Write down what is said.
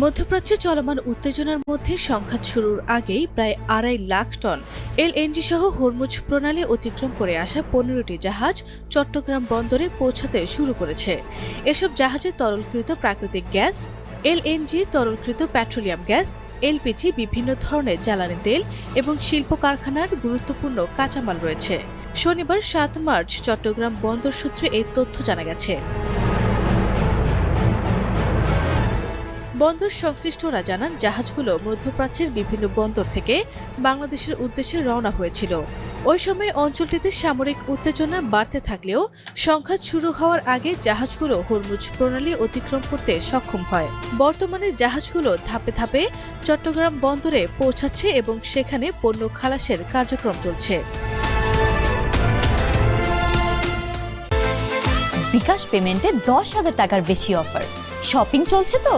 মধ্যপ্রাচ্যে চলমান উত্তেজনার মধ্যে সংঘাত শুরুর আগেই প্রায় ২.৫ লাখ টন এলএনজি সহ হরমুজ প্রণালী অতিক্রম করে আসা ১৫টি জাহাজ চট্টগ্রাম বন্দরে পৌঁছাতে শুরু করেছে। এসব জাহাজে তরলকৃত প্রাকৃতিক গ্যাস, এলএনজি, তরলকৃত পেট্রোলিয়াম গ্যাস, এলপিজি, বিভিন্ন ধরনের জ্বালানি তেল এবং শিল্প কারখানার গুরুত্বপূর্ণ কাঁচামাল রয়েছে। শনিবার ৭ মার্চ চট্টগ্রাম বন্দর সূত্রে এই তথ্য জানা গেছে। বন্দর সংশ্লিষ্টরা জানান, জাহাজগুলো মধ্যপ্রাচ্যের বিভিন্ন বন্দর থেকে বাংলাদেশের উদ্দেশ্যে রওনা হয়েছিল। ওই সময় অঞ্চলটিতে সামরিক উত্তেজনা বাড়তে থাকলেও সংঘাত শুরু হওয়ার আগে জাহাজগুলো হরমুজ প্রণালী অতিক্রম করতে সক্ষম হয়। বর্তমানে জাহাজগুলো ধাপে ধাপে চট্টগ্রাম বন্দরে পৌঁছাচ্ছে এবং সেখানে পণ্য খালাসের কার্যক্রম চলছে। বিকাশ পেমেন্টে ১০,০০০ টাকার বেশি অফার। শপিং চলছে তো।